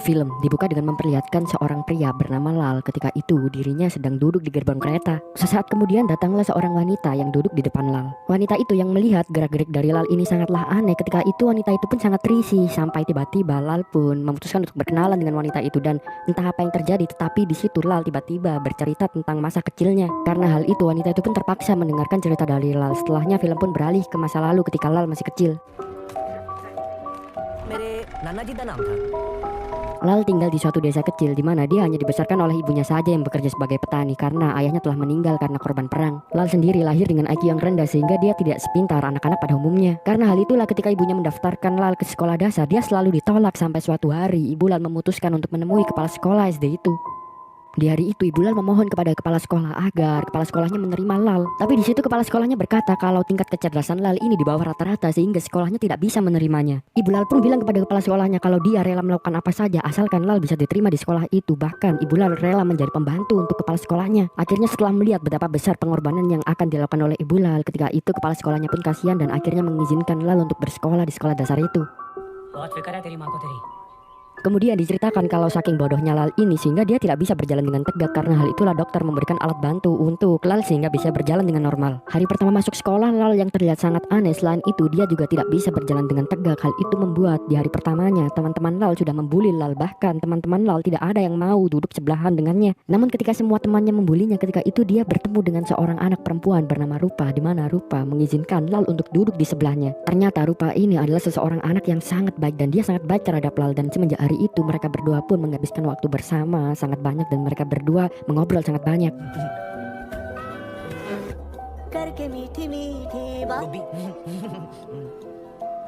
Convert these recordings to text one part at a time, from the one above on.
Film dibuka dengan memperlihatkan seorang pria bernama Lal. Ketika itu dirinya sedang duduk di gerbong kereta. Sesaat kemudian datanglah seorang wanita yang duduk di depan Lal. Wanita itu yang melihat gerak-gerik dari Lal ini sangatlah aneh. Ketika itu wanita itu pun sangat risih, sampai tiba-tiba Lal pun memutuskan untuk berkenalan dengan wanita itu. Dan entah apa yang terjadi, tetapi di situ Lal tiba-tiba bercerita tentang masa kecilnya. Karena hal itu wanita itu pun terpaksa mendengarkan cerita dari Lal. Setelahnya film pun beralih ke masa lalu ketika Lal masih kecil. Lal tinggal di suatu desa kecil di mana dia hanya dibesarkan oleh ibunya saja yang bekerja sebagai petani karena ayahnya telah meninggal karena korban perang. Lal sendiri lahir dengan IQ yang rendah sehingga dia tidak sepintar anak-anak pada umumnya. Karena hal itulah ketika ibunya mendaftarkan Lal ke sekolah dasar, dia selalu ditolak sampai suatu hari ibu Lal memutuskan untuk menemui kepala sekolah SD itu. Di hari itu ibu Lal memohon kepada kepala sekolah agar kepala sekolahnya menerima Lal. Tapi di situ kepala sekolahnya berkata kalau tingkat kecerdasan Lal ini di bawah rata-rata sehingga sekolahnya tidak bisa menerimanya. Ibu Lal pun bilang kepada kepala sekolahnya kalau dia rela melakukan apa saja asalkan Lal bisa diterima di sekolah itu. Bahkan ibu Lal rela menjadi pembantu untuk kepala sekolahnya. Akhirnya setelah melihat betapa besar pengorbanan yang akan dilakukan oleh ibu Lal, ketika itu kepala sekolahnya pun kasihan dan akhirnya mengizinkan Lal untuk bersekolah di sekolah dasar itu. Kemudian diceritakan kalau saking bodohnya Lal ini sehingga dia tidak bisa berjalan dengan tegak. Karena hal itulah dokter memberikan alat bantu untuk Lal sehingga bisa berjalan dengan normal. Hari pertama masuk sekolah Lal yang terlihat sangat aneh. Selain itu dia juga tidak bisa berjalan dengan tegak. Hal itu membuat di hari pertamanya teman-teman Lal sudah membuli Lal. Bahkan teman-teman Lal tidak ada yang mau duduk sebelahan dengannya. Namun ketika semua temannya membulinya, ketika itu dia bertemu dengan seorang anak perempuan bernama Rupa, di mana Rupa mengizinkan Lal untuk duduk di sebelahnya. Ternyata Rupa ini adalah seseorang anak yang sangat baik dan dia sangat baik terhadap Lal. Dan semenjak hari itu mereka berdua pun menghabiskan waktu bersama sangat banyak dan mereka berdua mengobrol sangat banyak.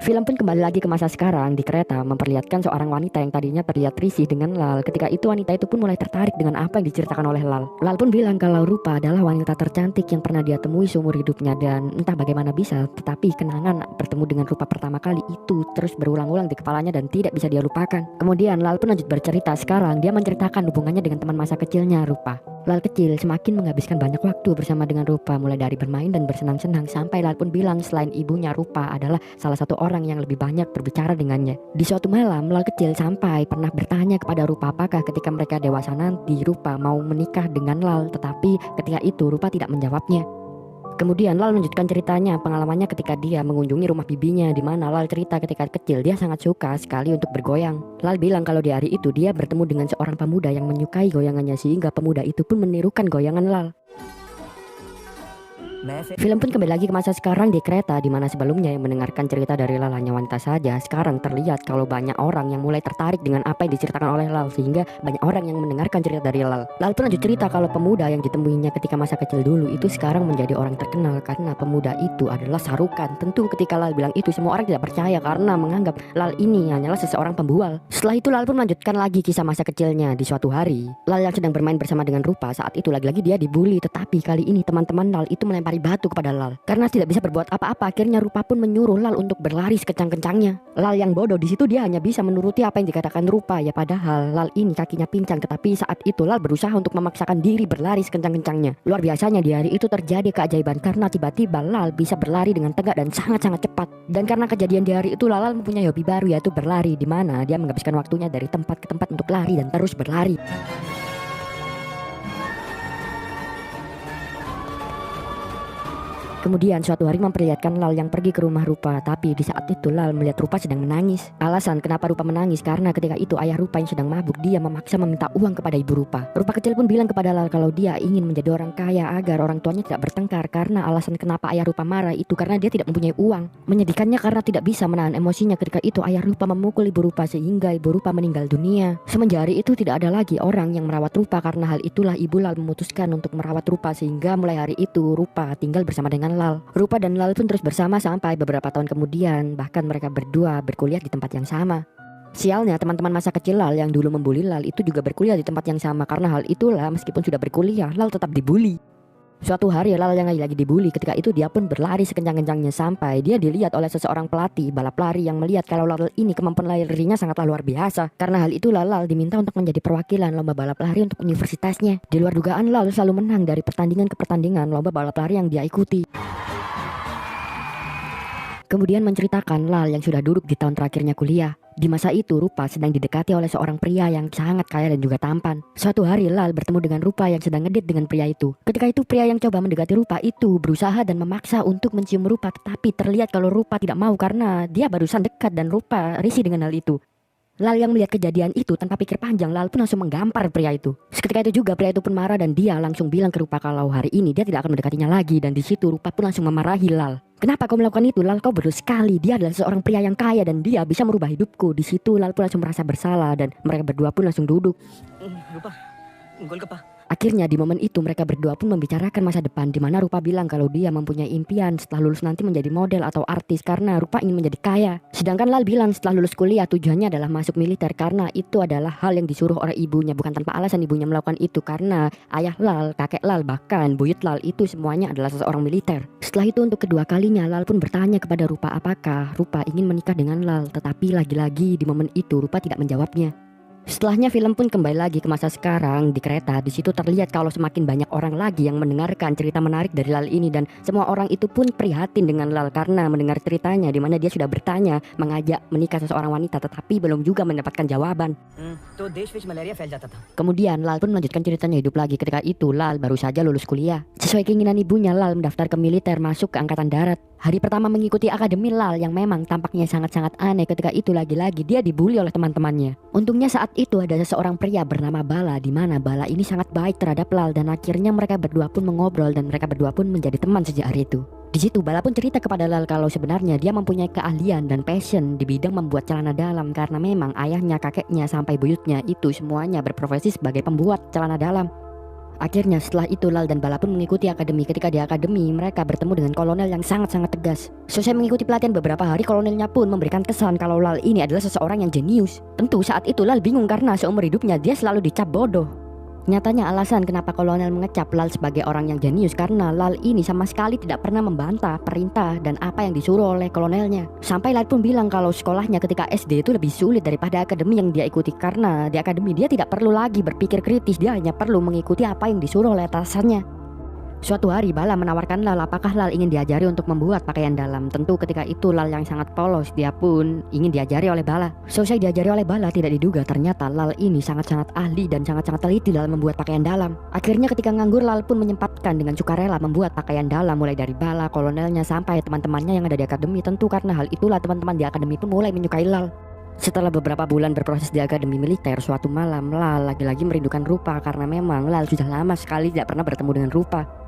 Film pun kembali lagi ke masa sekarang. Di kereta memperlihatkan seorang wanita yang tadinya terlihat risih dengan Lal. Ketika itu wanita itu pun mulai tertarik dengan apa yang diceritakan oleh Lal. Lal pun bilang kalau Rupa adalah wanita tercantik yang pernah dia temui seumur hidupnya. Dan entah bagaimana bisa, tetapi kenangan bertemu dengan Rupa pertama kali itu terus berulang-ulang di kepalanya dan tidak bisa dia lupakan. Kemudian Lal pun lanjut bercerita. Sekarang dia menceritakan hubungannya dengan teman masa kecilnya Rupa. Lal kecil semakin menghabiskan banyak waktu bersama dengan Rupa, mulai dari bermain dan bersenang-senang, sampai Lal pun bilang selain ibunya Rupa adalah salah satu orang yang lebih banyak berbicara dengannya. Di suatu malam Lal kecil sampai pernah bertanya kepada Rupa apakah ketika mereka dewasa nanti Rupa mau menikah dengan Lal, tetapi ketika itu Rupa tidak menjawabnya. Kemudian Lal melanjutkan ceritanya pengalamannya ketika dia mengunjungi rumah bibinya, di mana Lal cerita ketika kecil dia sangat suka sekali untuk bergoyang. Lal bilang kalau di hari itu dia bertemu dengan seorang pemuda yang menyukai goyangannya sehingga pemuda itu pun menirukan goyangan Lal. Film pun kembali lagi ke masa sekarang di kereta, di mana sebelumnya yang mendengarkan cerita dari Lal hanya wanita saja. Sekarang terlihat kalau banyak orang yang mulai tertarik dengan apa yang diceritakan oleh Lal sehingga banyak orang yang mendengarkan cerita dari Lal. Lal pun lanjut cerita kalau pemuda yang ditemuinya ketika masa kecil dulu itu sekarang menjadi orang terkenal karena pemuda itu adalah Sarukan. Tentu ketika Lal bilang itu semua orang tidak percaya karena menganggap Lal ini hanyalah seseorang pembual. Setelah itu Lal pun melanjutkan lagi kisah masa kecilnya. Di suatu hari Lal yang sedang bermain bersama dengan Rupa, saat itu lagi-lagi dia dibully, tetapi kali ini teman-teman Lal itu melempari batu kepada Lal. Karena tidak bisa berbuat apa-apa, akhirnya Rupa pun menyuruh Lal untuk berlari sekecang-kencangnya. Lal yang bodoh di situ dia hanya bisa menuruti apa yang dikatakan Rupa. Ya padahal Lal ini kakinya pincang, tetapi saat itu Lal berusaha untuk memaksakan diri berlari sekencang-kencangnya. Luar biasanya di hari itu terjadi keajaiban karena tiba-tiba Lal bisa berlari dengan tegak dan sangat-sangat cepat. Dan karena kejadian di hari itu Lal mempunyai hobi baru yaitu berlari, di mana dia menghabiskan waktunya dari tempat ke tempat untuk lari dan terus berlari. Kemudian suatu hari memperlihatkan Lal yang pergi ke rumah Rupa, tapi di saat itu Lal melihat Rupa sedang menangis. Alasan kenapa Rupa menangis karena ketika itu ayah Rupa yang sedang mabuk dia memaksa meminta uang kepada ibu Rupa. Rupa kecil pun bilang kepada Lal kalau dia ingin menjadi orang kaya agar orang tuanya tidak bertengkar, karena alasan kenapa ayah Rupa marah itu karena dia tidak mempunyai uang. Menyedihkannya karena tidak bisa menahan emosinya ketika itu ayah Rupa memukul ibu Rupa sehingga ibu Rupa meninggal dunia. Semenjak hari itu tidak ada lagi orang yang merawat Rupa, karena hal itulah ibu Lal memutuskan untuk merawat Rupa sehingga mulai hari itu Rupa tinggal bersama dengan Lal. Rupa dan Lal pun terus bersama sampai beberapa tahun kemudian, bahkan mereka berdua berkuliah di tempat yang sama. Sialnya teman-teman masa kecil Lal yang dulu membuli Lal itu juga berkuliah di tempat yang sama. Karena hal itulah meskipun sudah berkuliah Lal tetap dibully. Suatu hari Lal yang lagi dibully, ketika itu dia pun berlari sekencang-kencangnya sampai dia dilihat oleh seseorang pelatih balap lari yang melihat kalau Lal ini kemampuan larinya sangatlah luar biasa. Karena hal itu Lal diminta untuk menjadi perwakilan lomba balap lari untuk universitasnya. Di luar dugaan Lal selalu menang dari pertandingan ke pertandingan lomba balap lari yang dia ikuti. Kemudian menceritakan Lal yang sudah duduk di tahun terakhirnya kuliah. Di masa itu Rupa sedang didekati oleh seorang pria yang sangat kaya dan juga tampan. Suatu hari Lal bertemu dengan Rupa yang sedang ngedit dengan pria itu. Ketika itu pria yang coba mendekati Rupa itu berusaha dan memaksa untuk mencium Rupa, tetapi terlihat kalau Rupa tidak mau karena dia barusan dekat dan Rupa risih dengan hal itu. Lal yang melihat kejadian itu tanpa pikir panjang, Lal pun langsung menggampar pria itu. Seketika itu juga pria itu pun marah dan dia langsung bilang ke Rupa kalau hari ini dia tidak akan mendekatinya lagi. Dan di situ Rupa pun langsung memarahi Lal. Kenapa kau melakukan itu, Lal? Kau bodoh sekali. Dia adalah seorang pria yang kaya dan dia bisa merubah hidupku. Di situ Lal pun langsung merasa bersalah dan mereka berdua pun langsung duduk. Rupa, gol ka pa. Akhirnya di momen itu mereka berdua pun membicarakan masa depan, di mana Rupa bilang kalau dia mempunyai impian setelah lulus nanti menjadi model atau artis karena Rupa ingin menjadi kaya. Sedangkan Lal bilang setelah lulus kuliah tujuannya adalah masuk militer karena itu adalah hal yang disuruh oleh ibunya, bukan tanpa alasan ibunya melakukan itu karena ayah Lal, kakek Lal, bahkan buyut Lal itu semuanya adalah seseorang militer. Setelah itu untuk kedua kalinya Lal pun bertanya kepada Rupa apakah Rupa ingin menikah dengan Lal, tetapi lagi-lagi di momen itu Rupa tidak menjawabnya. Setelahnya film pun kembali lagi ke masa sekarang di kereta. Di situ terlihat kalau semakin banyak orang lagi yang mendengarkan cerita menarik dari Lal ini dan semua orang itu pun prihatin dengan Lal karena mendengar ceritanya di mana dia sudah bertanya mengajak menikah seseorang wanita tetapi belum juga mendapatkan jawaban. तो देश विच मलेरिया फैल जाता था. Kemudian Lal pun melanjutkan ceritanya hidup lagi. Ketika itu Lal baru saja lulus kuliah. Sesuai keinginan ibunya Lal mendaftar ke militer masuk ke angkatan darat. Hari pertama mengikuti akademi Lal yang memang tampaknya sangat-sangat aneh. Ketika itu lagi-lagi dia dibully oleh teman-temannya. Untungnya saat itu ada seseorang pria bernama Bala di mana Bala ini sangat baik terhadap Lal dan akhirnya mereka berdua pun mengobrol dan mereka berdua pun menjadi teman sejak hari itu. Di situ Bala pun cerita kepada Lal kalau sebenarnya dia mempunyai keahlian dan passion di bidang membuat celana dalam karena memang ayahnya, kakeknya sampai buyutnya itu semuanya berprofesi sebagai pembuat celana dalam. Akhirnya setelah itu Lal dan Bala pun mengikuti akademi. Ketika di akademi mereka bertemu dengan kolonel yang sangat-sangat tegas. Selesai mengikuti pelatihan beberapa hari, kolonelnya pun memberikan kesan kalau Lal ini adalah seseorang yang jenius. Tentu saat itu Lal bingung karena seumur hidupnya dia selalu dicap bodoh. Nyatanya alasan kenapa kolonel mengecap Lal sebagai orang yang jenius karena Lal ini sama sekali tidak pernah membantah perintah dan apa yang disuruh oleh kolonelnya. Sampai Lal pun bilang kalau sekolahnya ketika SD itu lebih sulit daripada akademi yang dia ikuti karena di akademi dia tidak perlu lagi berpikir kritis, dia hanya perlu mengikuti apa yang disuruh oleh atasannya. Suatu hari Bala menawarkan Lal apakah Lal ingin diajari untuk membuat pakaian dalam. Tentu ketika itu Lal yang sangat polos, dia pun ingin diajari oleh Bala. Selesai diajari oleh Bala, tidak diduga ternyata Lal ini sangat-sangat ahli dan sangat-sangat teliti dalam membuat pakaian dalam. Akhirnya ketika nganggur Lal pun menyempatkan dengan sukarela membuat pakaian dalam mulai dari Bala, kolonelnya sampai teman-temannya yang ada di akademi. Tentu karena hal itulah teman-teman di akademi pun mulai menyukai Lal. Setelah beberapa bulan berproses di akademi militer, suatu malam Lal lagi-lagi merindukan Rupa karena memang Lal sudah lama sekali tidak pernah bertemu dengan Rupa.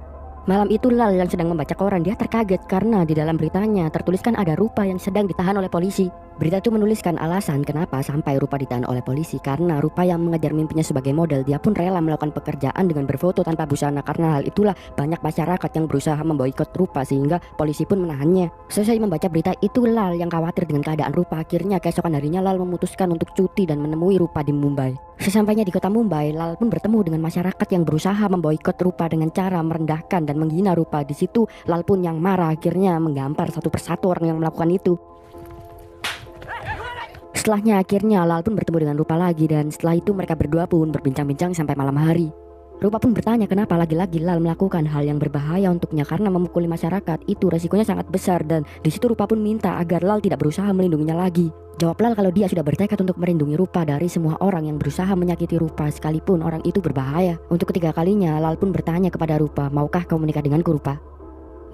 Malam itu Lal yang sedang membaca koran dia terkaget karena di dalam beritanya tertuliskan ada Rupa yang sedang ditahan oleh polisi. Berita itu menuliskan alasan kenapa sampai Rupa ditahan oleh polisi karena Rupa yang mengejar mimpinya sebagai model, dia pun rela melakukan pekerjaan dengan berfoto tanpa busana. Karena hal itulah banyak masyarakat yang berusaha memboikot Rupa sehingga polisi pun menahannya. Selesai membaca berita itu Lal yang khawatir dengan keadaan Rupa. Akhirnya keesokan harinya Lal memutuskan untuk cuti dan menemui Rupa di Mumbai. Sesampainya di kota Mumbai, Lal pun bertemu dengan masyarakat yang berusaha memboikot Rupa dengan cara merendahkan dan menghina Rupa. Di situ Lal pun yang marah akhirnya menggampar satu persatu orang yang melakukan itu. Setelahnya akhirnya Lal pun bertemu dengan Rupa lagi dan setelah itu mereka berdua pun berbincang-bincang sampai malam hari. Rupa pun bertanya kenapa lagi-lagi Lal melakukan hal yang berbahaya untuknya karena memukuli masyarakat itu resikonya sangat besar dan di situ Rupa pun minta agar Lal tidak berusaha melindunginya lagi. Jawab Lal kalau dia sudah bertekad untuk melindungi Rupa dari semua orang yang berusaha menyakiti Rupa sekalipun orang itu berbahaya. Untuk ketiga kalinya Lal pun bertanya kepada Rupa, maukah kau menikah denganku Rupa?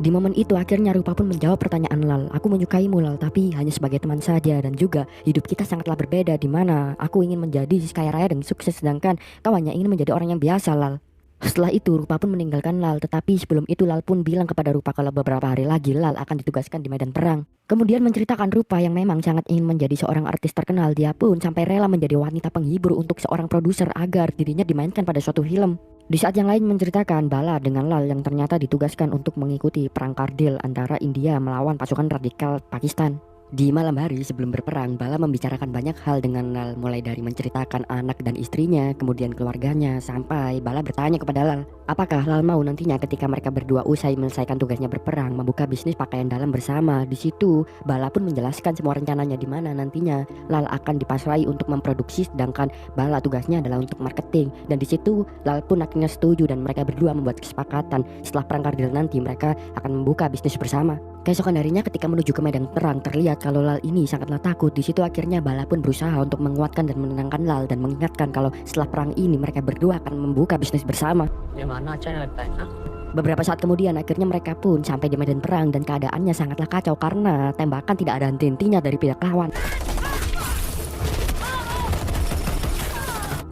Di momen itu akhirnya Rupa pun menjawab pertanyaan Lal, aku menyukaimu Lal tapi hanya sebagai teman saja dan juga hidup kita sangatlah berbeda di mana aku ingin menjadi kaya raya dan sukses sedangkan kau hanya ingin menjadi orang yang biasa Lal. Setelah itu Rupa pun meninggalkan Lal, tetapi sebelum itu Lal pun bilang kepada Rupa kalau beberapa hari lagi Lal akan ditugaskan di medan perang. Kemudian menceritakan Rupa yang memang sangat ingin menjadi seorang artis terkenal, dia pun sampai rela menjadi wanita penghibur untuk seorang produser agar dirinya dimainkan pada suatu film. Di saat yang lain menceritakan Bala dengan Lal yang ternyata ditugaskan untuk mengikuti perang Kardil antara India melawan pasukan radikal Pakistan. Di malam hari sebelum berperang, Bala membicarakan banyak hal dengan Lal, mulai dari menceritakan anak dan istrinya, kemudian keluarganya, sampai Bala bertanya kepada Lal, apakah Lal mau nantinya ketika mereka berdua usai menyelesaikan tugasnya berperang, membuka bisnis pakaian dalam bersama. Di situ, Bala pun menjelaskan semua rencananya di mana nantinya Lal akan dipasrai untuk memproduksi, sedangkan Bala tugasnya adalah untuk marketing. Dan di situ, Lal pun akhirnya setuju dan mereka berdua membuat kesepakatan setelah perang Kardil nanti mereka akan membuka bisnis bersama. Keesokan harinya ketika menuju ke medan perang terlihat kalau Lal ini sangatlah takut. Di situ akhirnya Bala pun berusaha untuk menguatkan dan menenangkan Lal dan mengingatkan kalau setelah perang ini mereka berdua akan membuka bisnis bersama. ये मानना अच्छा नहीं लगता है ना? Beberapa saat kemudian akhirnya mereka pun sampai di medan perang dan keadaannya sangatlah kacau karena tembakan tidak ada henti-hentinya dari pihak lawan.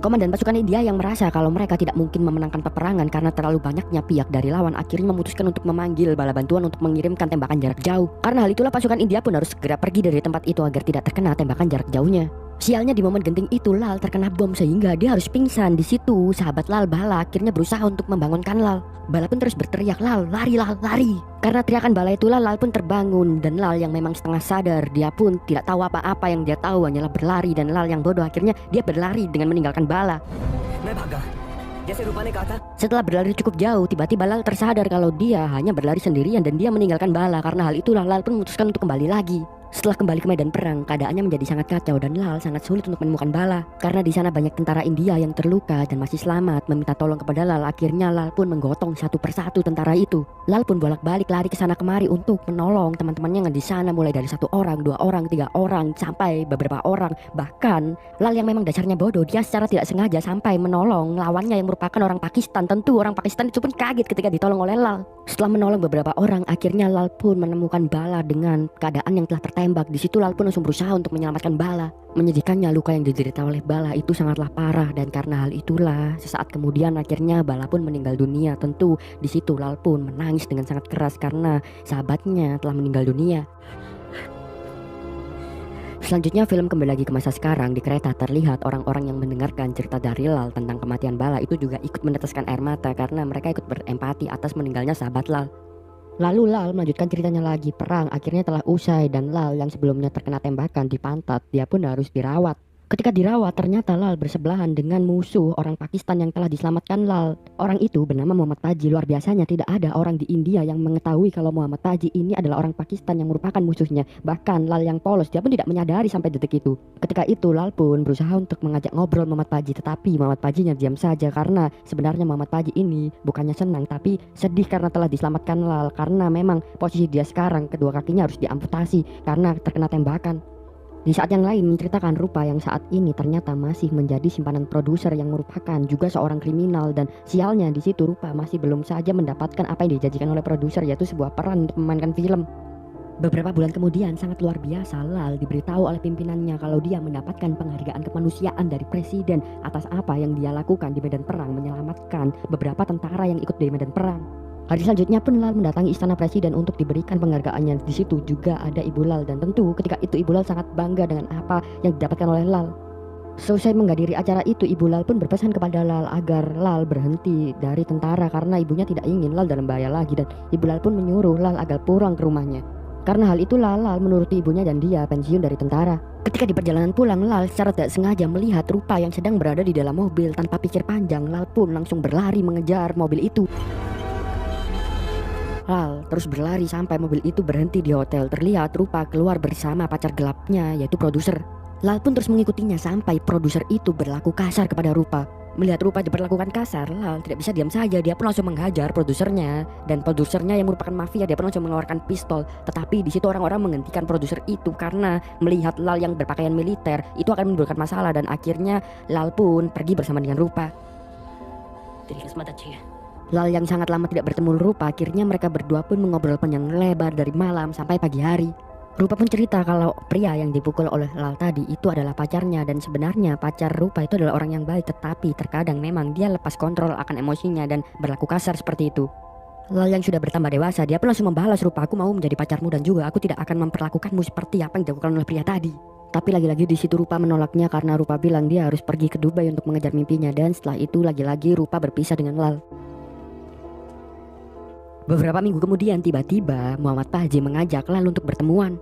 Komandan pasukan India yang merasa kalau mereka tidak mungkin memenangkan peperangan karena terlalu banyaknya pihak dari lawan akhirnya memutuskan untuk memanggil bala bantuan untuk mengirimkan tembakan jarak jauh. Karena hal itulah pasukan India pun harus segera pergi dari tempat itu agar tidak terkena tembakan jarak jauhnya. Sialnya di momen genting itu Lal terkena bom sehingga dia harus pingsan. Di situ sahabat Lal Bala akhirnya berusaha untuk membangunkan Lal. Bala pun terus berteriak, "Lal, lari Lal, lari!" Karena teriakan Bala itulah Lal pun terbangun dan Lal yang memang setengah sadar dia pun tidak tahu apa-apa, yang dia tahu hanyalah berlari, dan Lal yang bodoh akhirnya dia berlari dengan meninggalkan Bala. मैं भागा जैसे रूपा ने कहा था। Setelah berlari cukup jauh, tiba-tiba Lal tersadar kalau dia hanya berlari sendirian dan dia meninggalkan Bala. Karena hal itulah Lal pun memutuskan untuk kembali lagi. Setelah kembali ke medan perang, keadaannya menjadi sangat kacau dan Lal sangat sulit untuk menemukan Bala. Karena di sana banyak tentara India yang terluka dan masih selamat meminta tolong kepada Lal. Akhirnya Lal pun menggotong satu persatu tentara itu. Lal pun bolak-balik lari ke sana kemari untuk menolong teman-temannya yang di sana, mulai dari 1 orang, 2 orang, 3 orang, sampai beberapa orang. Bahkan Lal yang memang dasarnya bodoh, dia secara tidak sengaja sampai menolong lawannya yang merupakan orang Pakistan. Tentu orang Pakistan itu pun kaget ketika ditolong oleh Lal. Setelah menolong beberapa orang, akhirnya Lal pun menemukan Bala dengan keadaan yang telah tertembak. Di situ Lal pun langsung berusaha untuk menyelamatkan Bala. Menyedihkannya, luka yang diderita oleh Bala itu sangatlah parah dan karena hal itulah sesaat kemudian akhirnya Bala pun meninggal dunia. Tentu di situ Lal pun menangis dengan sangat keras karena sahabatnya telah meninggal dunia. Selanjutnya film kembali lagi ke masa sekarang. Di kereta terlihat orang-orang yang mendengarkan cerita dari Lal tentang kematian Bala itu juga ikut meneteskan air mata karena mereka ikut berempati atas meninggalnya sahabat Lal. Lalu Lal melanjutkan ceritanya lagi. Perang akhirnya telah usai dan Lal yang sebelumnya terkena tembakan di pantat, dia pun harus dirawat. Ketika dirawat ternyata Lal bersebelahan dengan musuh orang Pakistan yang telah diselamatkan Lal. Orang itu bernama Muhammad Taji. Luar biasanya tidak ada orang di India yang mengetahui kalau Muhammad Taji ini adalah orang Pakistan yang merupakan musuhnya. Bahkan Lal yang polos dia pun tidak menyadari sampai detik itu. Ketika itu Lal pun berusaha untuk mengajak ngobrol Muhammad Taji, tetapi Muhammad Tajinya diam saja karena sebenarnya Muhammad Taji ini bukannya senang tapi sedih karena telah diselamatkan Lal. Karena memang posisi dia sekarang kedua kakinya harus diamputasi karena terkena tembakan. Di saat yang lain menceritakan Rupa yang saat ini ternyata masih menjadi simpanan produser yang merupakan juga seorang kriminal, dan sialnya di situ Rupa masih belum saja mendapatkan apa yang dijanjikan oleh produser, yaitu sebuah peran untuk memainkan film. Beberapa bulan kemudian sangat luar biasa Lal diberitahu oleh pimpinannya kalau dia mendapatkan penghargaan kemanusiaan dari presiden atas apa yang dia lakukan di medan perang menyelamatkan beberapa tentara yang ikut di medan perang. Hari selanjutnya pun Lal mendatangi istana presiden untuk diberikan penghargaannya. Di situ juga ada Ibu Lal dan tentu ketika itu Ibu Lal sangat bangga dengan apa yang didapatkan oleh Lal. Selesai menghadiri acara itu, Ibu Lal pun berpesan kepada Lal agar Lal berhenti dari tentara karena ibunya tidak ingin Lal dalam bahaya lagi, dan Ibu Lal pun menyuruh Lal agar pulang ke rumahnya. Karena hal itu Lal menuruti ibunya dan dia pensiun dari tentara. Ketika di perjalanan pulang, Lal secara tidak sengaja melihat Rupa yang sedang berada di dalam mobil. Tanpa pikir panjang, Lal pun langsung berlari mengejar mobil itu. Lal terus berlari sampai mobil itu berhenti di hotel. Terlihat Rupa keluar bersama pacar gelapnya yaitu produser. Lal pun terus mengikutinya sampai produser itu berlaku kasar kepada Rupa. Melihat Rupa diperlakukan kasar, Lal tidak bisa diam saja. Dia pun langsung menghajar produsernya, dan produsernya yang merupakan mafia dia pun langsung mengeluarkan pistol. Tetapi di situ orang-orang menghentikan produser itu karena melihat Lal yang berpakaian militer itu akan menimbulkan masalah, dan akhirnya Lal pun pergi bersama dengan Rupa. तेरी किस्मत अच्छी है। Lal yang sangat lama tidak bertemu Rupa, akhirnya mereka berdua pun mengobrol panjang lebar dari malam sampai pagi hari. Rupa pun cerita kalau pria yang dipukul oleh Lal tadi itu adalah pacarnya, dan sebenarnya pacar Rupa itu adalah orang yang baik, tetapi terkadang memang dia lepas kontrol akan emosinya dan berlaku kasar seperti itu. Lal yang sudah bertambah dewasa, dia pun langsung membalas, "Rupa, aku mau menjadi pacarmu dan juga aku tidak akan memperlakukanmu seperti apa yang dilakukan oleh pria tadi." Tapi lagi-lagi di situ Rupa menolaknya karena Rupa bilang dia harus pergi ke Dubai untuk mengejar mimpinya, dan setelah itu lagi-lagi Rupa berpisah dengan Lal. Beberapa minggu kemudian tiba-tiba Muhammad Paji mengajak Lal untuk bertemuan.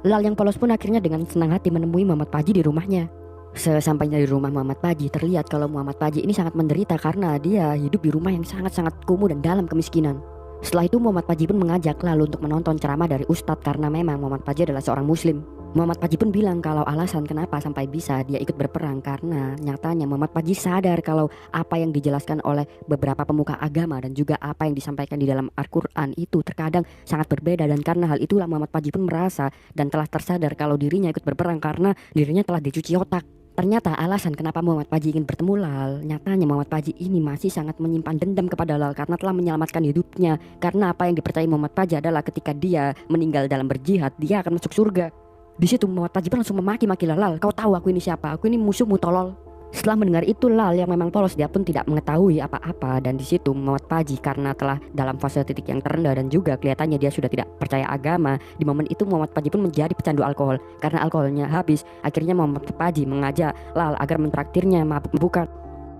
Lal yang polos pun akhirnya dengan senang hati menemui Muhammad Paji di rumahnya. Sesampainya di rumah Muhammad Paji, terlihat kalau Muhammad Paji ini sangat menderita karena dia hidup di rumah yang sangat-sangat kumuh dan dalam kemiskinan. Setelah itu Muhammad Paji pun mengajak Lal untuk menonton ceramah dari Ustadz karena memang Muhammad Paji adalah seorang muslim. Muhammad Paji pun bilang kalau alasan kenapa sampai bisa dia ikut berperang karena nyatanya Muhammad Paji sadar kalau apa yang dijelaskan oleh beberapa pemuka agama dan juga apa yang disampaikan di dalam Al-Quran itu terkadang sangat berbeda, dan karena hal itulah Muhammad Paji pun merasa dan telah tersadar kalau dirinya ikut berperang karena dirinya telah dicuci otak. Ternyata alasan kenapa Muhammad Paji ingin bertemu Lal, nyatanya Muhammad Paji ini masih sangat menyimpan dendam kepada Lal karena telah menyelamatkan hidupnya. Karena apa yang dipercayai Muhammad Paji adalah ketika dia meninggal dalam berjihad, dia akan masuk surga. Di situ Muhammad Paji pun langsung memaki-maki Lal, kau tahu aku ini siapa? Aku ini musuhmu tolol. Setelah mendengar itu Lal yang memang polos, dia pun tidak mengetahui apa-apa, dan di situ Muhammad Paji karena telah dalam fase titik yang terendah dan juga kelihatannya dia sudah tidak percaya agama. Di momen itu Muhammad Paji pun menjadi pecandu alkohol. Karena alkoholnya habis, akhirnya Muhammad Paji mengajak Lal agar mentraktirnya mabuk bukan.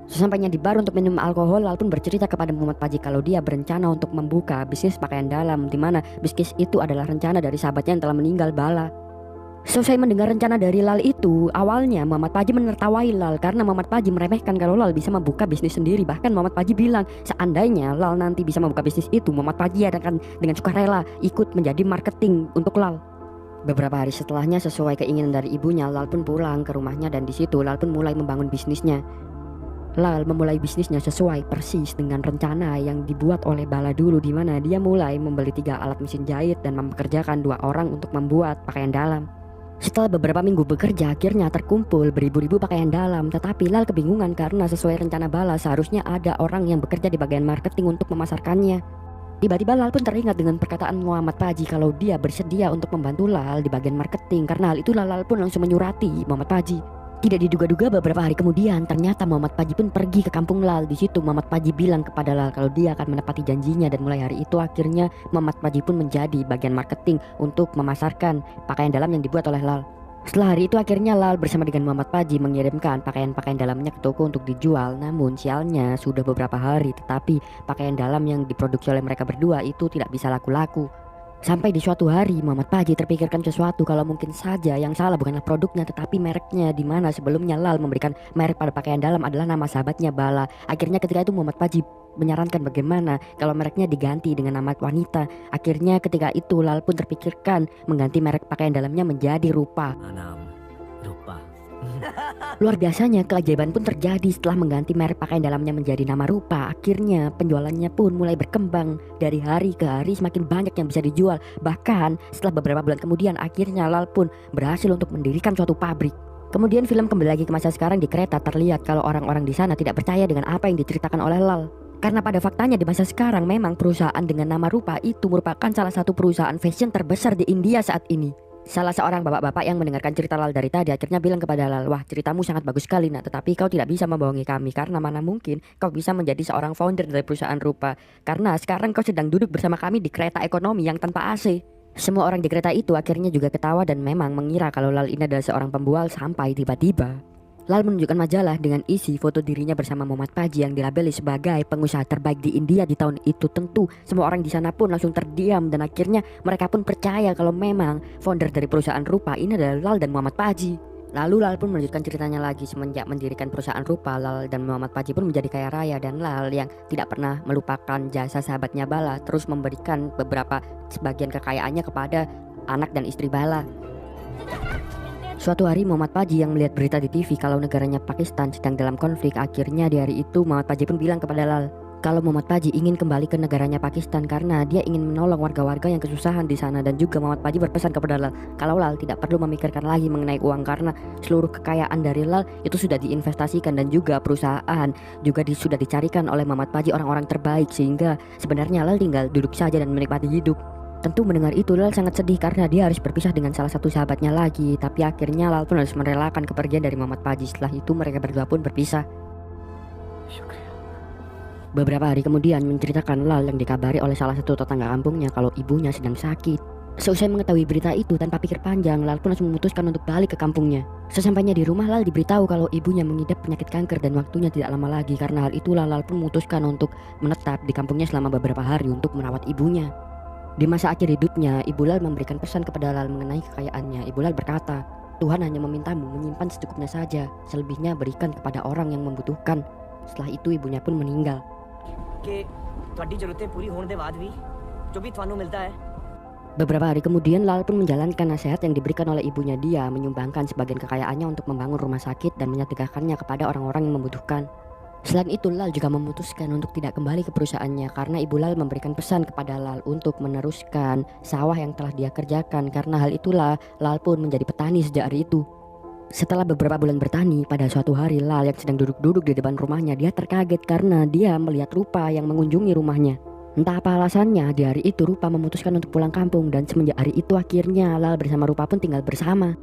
Sesampainya di bar untuk minum alkohol, Lal pun bercerita kepada Muhammad Paji kalau dia berencana untuk membuka bisnis pakaian dalam, di mana bisnis itu adalah rencana dari sahabatnya yang telah meninggal, Bala. Selesai mendengar rencana dari Lal itu, awalnya Muhammad Paji menertawai Lal karena Muhammad Paji meremehkan kalau Lal bisa membuka bisnis sendiri. Bahkan Muhammad Paji bilang seandainya Lal nanti bisa membuka bisnis itu, Muhammad Paji akan dengan sukarela ikut menjadi marketing untuk Lal. Beberapa hari setelahnya, sesuai keinginan dari ibunya, Lal pun pulang ke rumahnya dan di situ Lal pun mulai membangun bisnisnya. Lal memulai bisnisnya sesuai persis dengan rencana yang dibuat oleh Bala dulu, di mana dia mulai membeli 3 alat mesin jahit dan mempekerjakan 2 orang untuk membuat pakaian dalam. Setelah beberapa minggu bekerja, akhirnya terkumpul beribu-ribu pakaian dalam. Tetapi Lal kebingungan karena sesuai rencana Bala seharusnya ada orang yang bekerja di bagian marketing untuk memasarkannya. Tiba-tiba Lal pun teringat dengan perkataan Muhammad Paji kalau dia bersedia untuk membantu Lal di bagian marketing. Karena hal itu Lal pun langsung menyurati Muhammad Paji. Tidak diduga-duga beberapa hari kemudian ternyata Muhammad Paji pun pergi ke kampung Lal. Di situ Muhammad Paji bilang kepada Lal kalau dia akan menepati janjinya, dan mulai hari itu akhirnya Muhammad Paji pun menjadi bagian marketing untuk memasarkan pakaian dalam yang dibuat oleh Lal. Setelah hari itu akhirnya Lal bersama dengan Muhammad Paji mengirimkan pakaian-pakaian dalamnya ke toko untuk dijual. Namun sialnya sudah beberapa hari tetapi pakaian dalam yang diproduksi oleh mereka berdua itu tidak bisa laku-laku. Sampai di suatu hari Muhammad Paji terpikirkan sesuatu kalau mungkin saja yang salah bukanlah produknya tetapi mereknya, di mana sebelumnya Lal memberikan merek pada pakaian dalam adalah nama sahabatnya Bala. Akhirnya ketika itu Muhammad Paji menyarankan bagaimana kalau mereknya diganti dengan nama wanita. Akhirnya ketika itu Lal pun terpikirkan mengganti merek pakaian dalamnya menjadi Rupa. Anam Rupa. Luar biasanya keajaiban pun terjadi setelah mengganti merek pakaian dalamnya menjadi nama Rupa. Akhirnya penjualannya pun mulai berkembang. Dari hari ke hari semakin banyak yang bisa dijual. Bahkan setelah beberapa bulan kemudian akhirnya Lal pun berhasil untuk mendirikan suatu pabrik. Kemudian film kembali lagi ke masa sekarang. Di kereta terlihat kalau orang-orang di sana tidak percaya dengan apa yang diceritakan oleh Lal. Karena pada faktanya di masa sekarang memang perusahaan dengan nama Rupa itu merupakan salah satu perusahaan fashion terbesar di India saat ini. Salah seorang bapak-bapak yang mendengarkan cerita Lal dari tadi akhirnya bilang kepada Lal, wah ceritamu sangat bagus sekali nak, tetapi kau tidak bisa membohongi kami karena mana mungkin kau bisa menjadi seorang founder dari perusahaan Rupa. Karena sekarang kau sedang duduk bersama kami di kereta ekonomi yang tanpa AC. Semua orang di kereta itu akhirnya juga ketawa dan memang mengira kalau Lal ini adalah seorang pembual sampai tiba-tiba Lal menunjukkan majalah dengan isi foto dirinya bersama Muhammad Paji yang dilabeli sebagai pengusaha terbaik di India di tahun itu. Tentu semua orang di sana pun langsung terdiam dan akhirnya mereka pun percaya kalau memang founder dari perusahaan Rupa ini adalah Lal dan Muhammad Paji. Lalu Lal pun melanjutkan ceritanya lagi. Semenjak mendirikan perusahaan Rupa, Lal dan Muhammad Paji pun menjadi kaya raya, dan Lal yang tidak pernah melupakan jasa sahabatnya Bala terus memberikan beberapa sebagian kekayaannya kepada anak dan istri Bala. Suatu hari Muhammad Paji yang melihat berita di TV kalau negaranya Pakistan sedang dalam konflik. Akhirnya di hari itu Muhammad Paji pun bilang kepada Lal kalau Muhammad Paji ingin kembali ke negaranya Pakistan karena dia ingin menolong warga-warga yang kesusahan di sana. Dan juga Muhammad Paji berpesan kepada Lal kalau Lal tidak perlu memikirkan lagi mengenai uang karena seluruh kekayaan dari Lal itu sudah diinvestasikan, dan juga perusahaan juga sudah dicarikan oleh Muhammad Paji orang-orang terbaik, sehingga sebenarnya Lal tinggal duduk saja dan menikmati hidup. Tentu mendengar itu Lal sangat sedih karena dia harus berpisah dengan salah satu sahabatnya lagi. Tapi akhirnya Lal pun harus merelakan kepergian dari Muhammad Paji. Setelah itu mereka berdua pun berpisah. Beberapa hari kemudian menceritakan Lal yang dikabari oleh salah satu tetangga kampungnya kalau ibunya sedang sakit. Seusai mengetahui berita itu tanpa pikir panjang, Lal pun langsung memutuskan untuk balik ke kampungnya. Sesampainya di rumah, Lal diberitahu kalau ibunya mengidap penyakit kanker dan waktunya tidak lama lagi. Karena hal itulah Lal pun memutuskan untuk menetap di kampungnya selama beberapa hari untuk merawat ibunya. Di masa akhir hidupnya, Ibu Lal memberikan pesan kepada Lal mengenai kekayaannya. Ibu Lal berkata, Tuhan hanya memintamu menyimpan secukupnya saja, selebihnya berikan kepada orang yang membutuhkan. Setelah itu ibunya pun meninggal. Beberapa hari kemudian Lal pun menjalankan nasihat yang diberikan oleh ibunya. Dia menyumbangkan sebagian kekayaannya untuk membangun rumah sakit dan menyedekahkannya kepada orang-orang yang membutuhkan. Selain itu Lal juga memutuskan untuk tidak kembali ke perusahaannya karena ibu Lal memberikan pesan kepada Lal untuk meneruskan sawah yang telah dia kerjakan. Karena hal itulah Lal pun menjadi petani sejak hari itu. Setelah beberapa bulan bertani, pada suatu hari Lal yang sedang duduk-duduk di depan rumahnya, dia terkaget karena dia melihat Rupa yang mengunjungi rumahnya. Entah apa alasannya, di hari itu Rupa memutuskan untuk pulang kampung dan semenjak hari itu akhirnya Lal bersama Rupa pun tinggal bersama.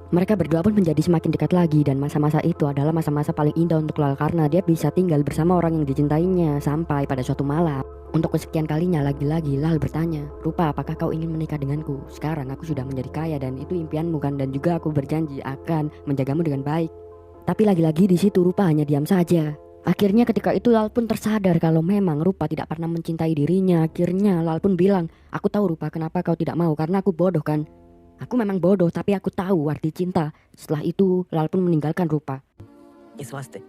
Mereka berdua pun menjadi semakin dekat lagi dan masa-masa itu adalah masa-masa paling indah untuk Lal karena dia bisa tinggal bersama orang yang dicintainya sampai pada suatu malam. Untuk kesekian kalinya lagi-lagi Lal bertanya, "Rupa, apakah kau ingin menikah denganku? Sekarang aku sudah menjadi kaya dan itu impianmu kan, dan juga aku berjanji akan menjagamu dengan baik." Tapi lagi-lagi di situ Rupa hanya diam saja. Akhirnya ketika itu Lal pun tersadar kalau memang Rupa tidak pernah mencintai dirinya. Akhirnya Lal pun bilang, "Aku tahu Rupa kenapa kau tidak mau, karena aku bodoh kan. Aku memang bodoh tapi aku tahu arti cinta." Setelah itu Lal pun meninggalkan Rupa. इस वास्ते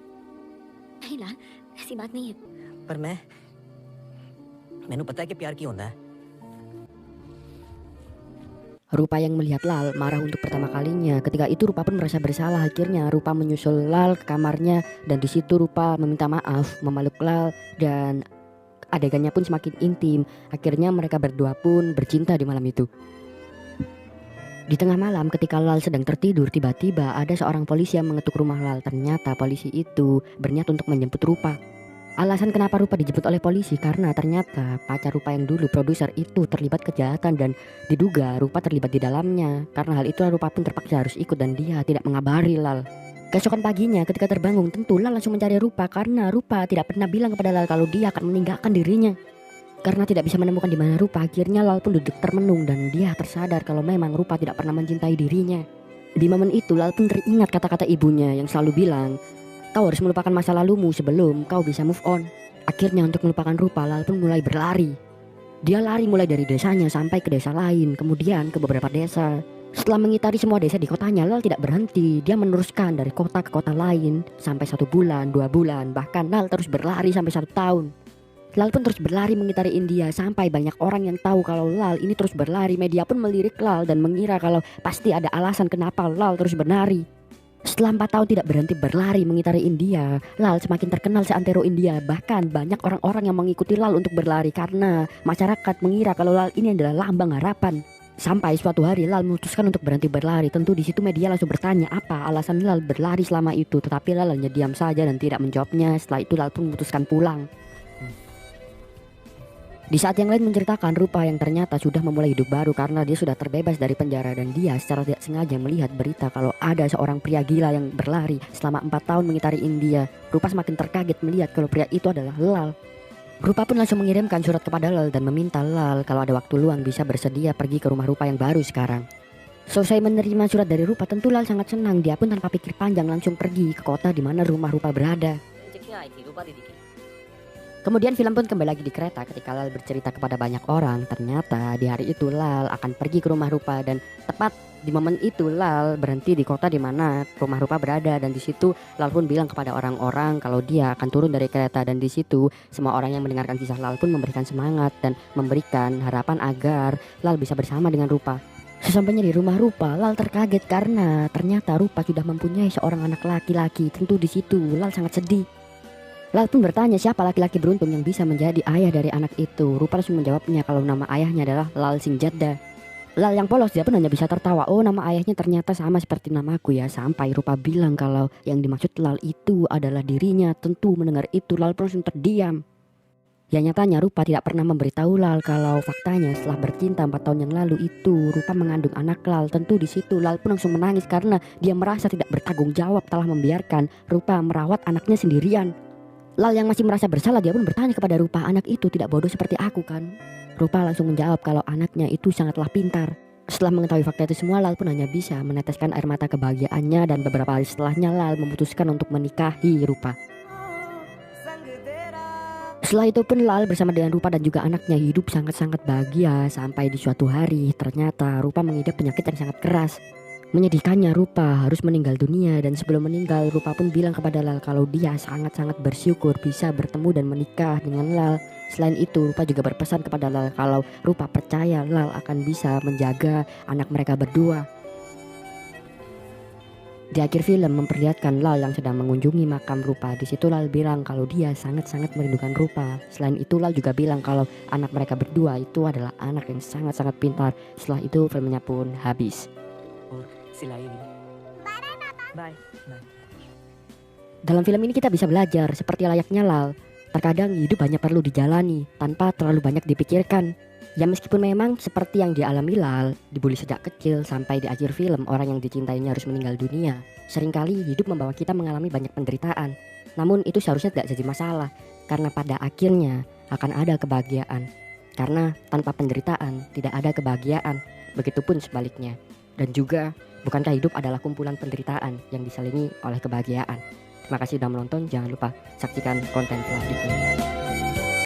नहीं लाल, ऐसी बात नहीं है। पर मैनू पता है कि प्यार की होता है। Rupa yang melihat Lal marah untuk pertama kalinya. Ketika itu Rupa pun merasa bersalah. Akhirnya Rupa menyusul Lal ke kamarnya dan di situ Rupa meminta maaf, memeluk Lal dan adegannya pun semakin intim. Akhirnya mereka berdua pun bercinta di malam itu. Di tengah malam ketika Lal sedang tertidur, tiba-tiba ada seorang polisi yang mengetuk rumah Lal. Ternyata polisi itu berniat untuk menjemput Rupa. Alasan kenapa Rupa dijemput oleh polisi karena ternyata pacar Rupa yang dulu produser itu terlibat kejahatan dan diduga Rupa terlibat di dalamnya. Karena hal itu Rupa pun terpaksa harus ikut dan dia tidak mengabari Lal. Keesokan paginya ketika terbangun tentu Lal langsung mencari Rupa karena Rupa tidak pernah bilang kepada Lal kalau dia akan meninggalkan dirinya. Karena tidak bisa menemukan di mana Rupa, akhirnya Lal pun duduk termenung dan dia tersadar kalau memang Rupa tidak pernah mencintai dirinya. Di momen itu Lal pun teringat kata-kata ibunya yang selalu bilang, "Kau harus melupakan masa lalumu sebelum kau bisa move on." Akhirnya untuk melupakan Rupa, Lal pun mulai berlari. Dia lari mulai dari desanya sampai ke desa lain, kemudian ke beberapa desa. Setelah mengitari semua desa di kotanya, Lal tidak berhenti. Dia meneruskan dari kota ke kota lain sampai 1 bulan, 2 bulan, bahkan Lal terus berlari sampai 1 tahun. Lal pun terus berlari mengitari India sampai banyak orang yang tahu kalau Lal ini terus berlari. Media pun melirik Lal dan mengira kalau pasti ada alasan kenapa Lal terus berlari. Setelah 4 tahun tidak berhenti berlari mengitari India, Lal semakin terkenal seantero India. Bahkan banyak orang-orang yang mengikuti Lal untuk berlari karena masyarakat mengira kalau Lal ini adalah lambang harapan. Sampai suatu hari Lal memutuskan untuk berhenti berlari. Tentu di situ media langsung bertanya apa alasan Lal berlari selama itu, tetapi Lal hanya diam saja dan tidak menjawabnya. Setelah itu Lal pun memutuskan pulang. Di saat yang lain menceritakan Rupa yang ternyata sudah memulai hidup baru karena dia sudah terbebas dari penjara dan dia secara tidak sengaja melihat berita kalau ada seorang pria gila yang berlari selama 4 tahun mengitari India. Rupa semakin terkaget melihat kalau pria itu adalah Lal. Rupa pun langsung mengirimkan surat kepada Lal dan meminta Lal kalau ada waktu luang bisa bersedia pergi ke rumah Rupa yang baru sekarang. Selesai menerima surat dari Rupa, tentu Lal sangat senang. Dia pun tanpa pikir panjang langsung pergi ke kota di mana rumah Rupa berada. Kemudian film pun kembali lagi di kereta ketika Lal bercerita kepada banyak orang. Ternyata di hari itu Lal akan pergi ke rumah Rupa dan tepat di momen itu Lal berhenti di kota di mana rumah Rupa berada dan di situ Lal pun bilang kepada orang-orang kalau dia akan turun dari kereta dan di situ semua orang yang mendengarkan kisah Lal pun memberikan semangat dan memberikan harapan agar Lal bisa bersama dengan Rupa. Sesampainya di rumah Rupa, Lal terkaget karena ternyata Rupa sudah mempunyai seorang anak laki-laki. Tentu di situ Lal sangat sedih. Lal pun bertanya siapa laki-laki beruntung yang bisa menjadi ayah dari anak itu. Rupa langsung menjawabnya kalau nama ayahnya adalah Lal Singh Jadda. Lal yang polos dia pun hanya bisa tertawa. Oh, nama ayahnya ternyata sama seperti namaku ya. Sampai Rupa bilang kalau yang dimaksud Lal itu adalah dirinya. Tentu mendengar itu Lal pun langsung terdiam. Ya nyatanya Rupa tidak pernah memberitahu Lal kalau faktanya setelah bercinta 4 tahun yang lalu itu Rupa mengandung anak Lal. Tentu di situ Lal pun langsung menangis karena dia merasa tidak bertanggung jawab telah membiarkan Rupa merawat anaknya sendirian. Lal yang masih merasa bersalah dia pun bertanya kepada Rupa, anak itu tidak bodoh seperti aku kan? Rupa langsung menjawab kalau anaknya itu sangatlah pintar. Setelah mengetahui fakta itu semua, Lal pun hanya bisa meneteskan air mata kebahagiaannya dan beberapa hari setelahnya Lal memutuskan untuk menikahi Rupa. Setelah itu pun Lal bersama dengan Rupa dan juga anaknya hidup sangat-sangat bahagia sampai di suatu hari ternyata Rupa mengidap penyakit yang sangat keras. Menyedihkannya, Rupa harus meninggal dunia, dan sebelum meninggal Rupa pun bilang kepada Lal kalau dia sangat-sangat bersyukur bisa bertemu dan menikah dengan Lal. Selain itu, Rupa juga berpesan kepada Lal kalau Rupa percaya Lal akan bisa menjaga anak mereka berdua. Di akhir film memperlihatkan Lal yang sedang mengunjungi makam Rupa. Di situ Lal bilang kalau dia sangat-sangat merindukan Rupa. Selain itu Lal juga bilang kalau anak mereka berdua itu adalah anak yang sangat-sangat pintar. Setelah itu filmnya pun habis. Sila ini. Bye. Bye. Dalam film ini kita bisa belajar seperti layaknya Lal. Terkadang hidup hanya perlu dijalani tanpa terlalu banyak dipikirkan. Ya meskipun memang seperti yang dialami Lal, dibully sejak kecil sampai di akhir film orang yang dicintainya harus meninggal dunia. Seringkali hidup membawa kita mengalami banyak penderitaan. Namun itu seharusnya tidak jadi masalah, karena pada akhirnya akan ada kebahagiaan. Karena tanpa penderitaan tidak ada kebahagiaan, begitupun sebaliknya. Dan juga bukankah hidup adalah kumpulan penderitaan yang diselingi oleh kebahagiaan. Terima kasih sudah menonton, jangan lupa saksikan konten selanjutnya.